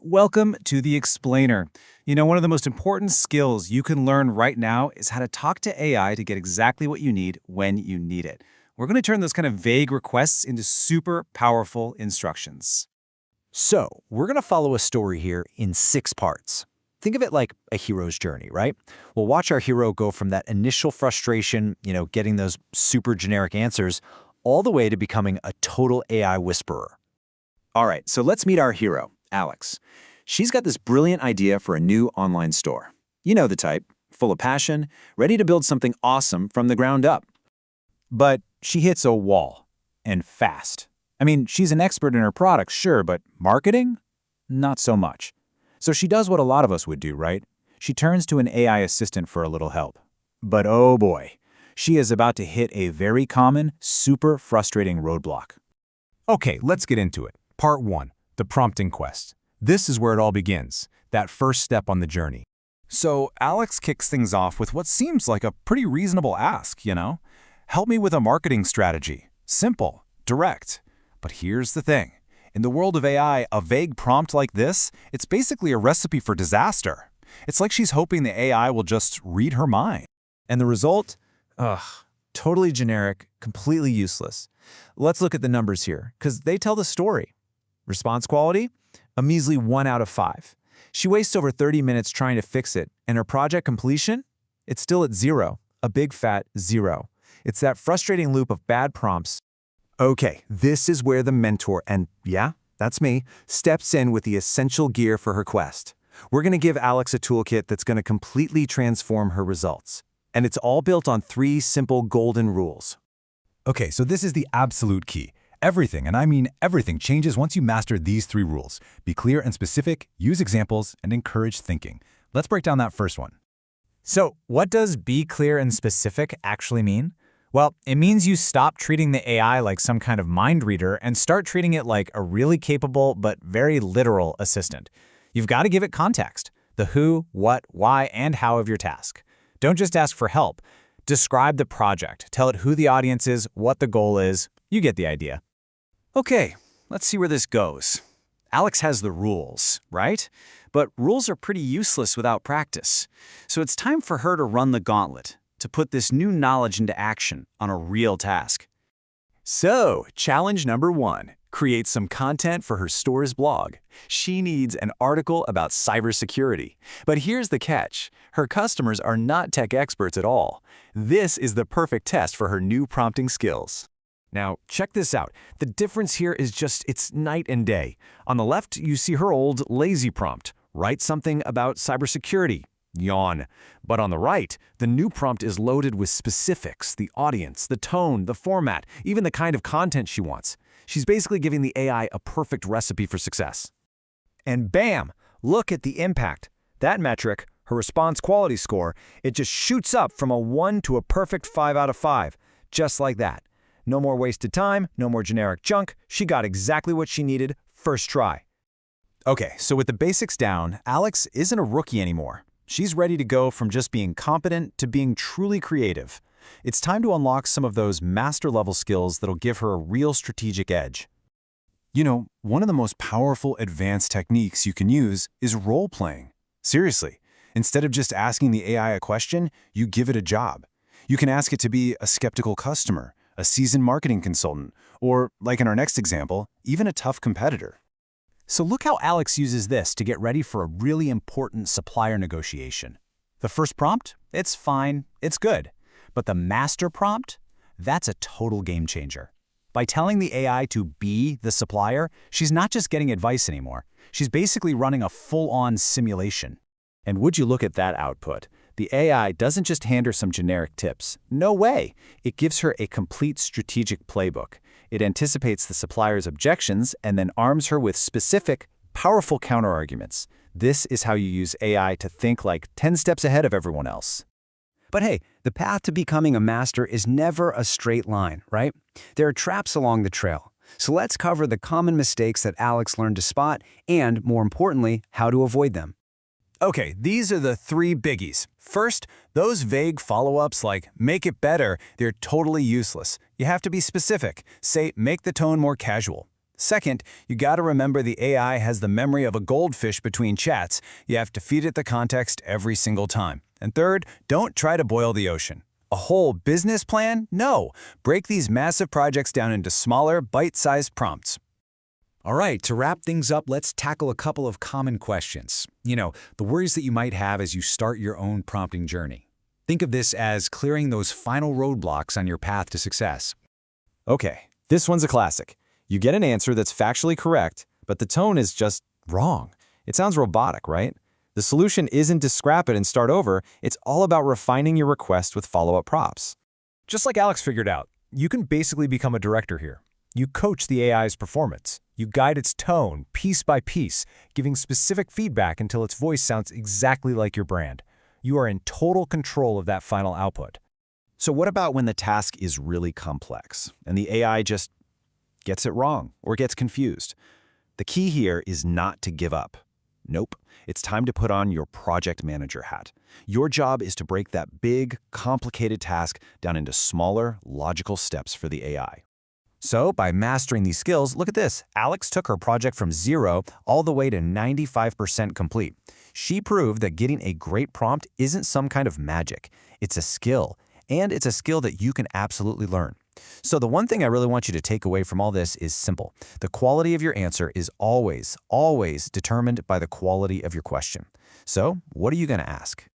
welcome to The Explainer. One of the most important skills you can learn right now is how to talk to AI to get exactly what you need when you need it. We're going to turn those kind of vague requests into super powerful instructions. So, we're going to follow a story here in 6 parts. Think of it like a hero's journey, right? We'll watch our hero go from that initial frustration, getting those super generic answers, all the way to becoming a total AI whisperer. All right, so let's meet our hero, Alex. She's got this brilliant idea for a new online store. You know the type, full of passion, ready to build something awesome from the ground up. But she hits a wall, and fast. She's an expert in her products, sure, but marketing? Not so much. So she does what a lot of us would do, right? She turns to an AI assistant for a little help. But oh boy, she is about to hit a very common, super frustrating roadblock. Okay, let's get into it. Part 1, the prompting quest. This is where it all begins, that first step on the journey. So Alex kicks things off with what seems like a pretty reasonable ask, Help me with a marketing strategy. Simple, direct. But here's the thing. In the world of AI, a vague prompt like this, it's basically a recipe for disaster. It's like she's hoping the AI will just read her mind. And the result? Totally generic, completely useless. Let's look at the numbers here, because they tell the story. Response quality? A measly 1 out of 5. She wastes over 30 minutes trying to fix it, and her project completion? It's still at 0, a big fat 0. It's that frustrating loop of bad prompts. Okay, this is where the mentor, and yeah, that's me, steps in with the essential gear for her quest. We're going to give Alex a toolkit that's going to completely transform her results. And it's all built on 3 simple golden rules. Okay, so this is the absolute key. Everything, and I mean everything, changes once you master these 3 rules. Be clear and specific, use examples, and encourage thinking. Let's break down that first one. So, what does be clear and specific actually mean? Well, it means you stop treating the AI like some kind of mind reader and start treating it like a really capable but very literal assistant. You've got to give it context, the who, what, why, and how of your task. Don't just ask for help. Describe the project. Tell it who the audience is, what the goal is. You get the idea. Okay, let's see where this goes. Alex has the rules, right? But rules are pretty useless without practice. So it's time for her to run the gauntlet, to put this new knowledge into action on a real task. So, challenge number 1. Create some content for her store's blog. She needs an article about cybersecurity. But here's the catch. Her customers are not tech experts at all. This is the perfect test for her new prompting skills. Now, check this out. The difference here is it's night and day. On the left, you see her old lazy prompt. Write something about cybersecurity. Yawn. But on the right, the new prompt is loaded with specifics, the audience, the tone, the format, even the kind of content she wants. She's basically giving the AI a perfect recipe for success. And bam! Look at the impact. That metric, her response quality score, it just shoots up from a 1 to a perfect 5 out of 5. Just like that. No more wasted time, no more generic junk. She got exactly what she needed first try. Okay, so with the basics down, Alex isn't a rookie anymore. She's ready to go from just being competent to being truly creative. It's time to unlock some of those master-level skills that'll give her a real strategic edge. One of the most powerful advanced techniques you can use is role-playing. Seriously, instead of just asking the AI a question, you give it a job. You can ask it to be a skeptical customer, a seasoned marketing consultant, or, like in our next example, even a tough competitor. So look how Alex uses this to get ready for a really important supplier negotiation. The first prompt? It's fine, it's good. But the master prompt? That's a total game changer. By telling the AI to be the supplier, she's not just getting advice anymore. She's basically running a full-on simulation. And would you look at that output? The AI doesn't just hand her some generic tips. No way! It gives her a complete strategic playbook. It anticipates the supplier's objections and then arms her with specific, powerful counterarguments. This is how you use AI to think like 10 steps ahead of everyone else. But hey, the path to becoming a master is never a straight line, right? There are traps along the trail. So let's cover the common mistakes that Alex learned to spot and, more importantly, how to avoid them. Okay, these are the 3 biggies. First, those vague follow-ups like make it better, they're totally useless. You have to be specific. Say, make the tone more casual. Second, you gotta remember the AI has the memory of a goldfish between chats. You have to feed it the context every single time. And third, don't try to boil the ocean. A whole business plan? No. Break these massive projects down into smaller, bite-sized prompts. All right, to wrap things up, let's tackle a couple of common questions. The worries that you might have as you start your own prompting journey. Think of this as clearing those final roadblocks on your path to success. Okay, this one's a classic. You get an answer that's factually correct, but the tone is just wrong. It sounds robotic, right? The solution isn't to scrap it and start over. It's all about refining your request with follow-up prompts. Just like Alex figured out, you can basically become a director here. You coach the AI's performance. You guide its tone piece by piece, giving specific feedback until its voice sounds exactly like your brand. You are in total control of that final output. So what about when the task is really complex and the AI just gets it wrong or gets confused? The key here is not to give up. Nope, it's time to put on your project manager hat. Your job is to break that big, complicated task down into smaller, logical steps for the AI. So, by mastering these skills, look at this. Alex took her project from 0 all the way to 95% complete. She proved that getting a great prompt isn't some kind of magic. It's a skill, and it's a skill that you can absolutely learn. So the one thing I really want you to take away from all this is simple. The quality of your answer is always, always determined by the quality of your question. So, what are you going to ask?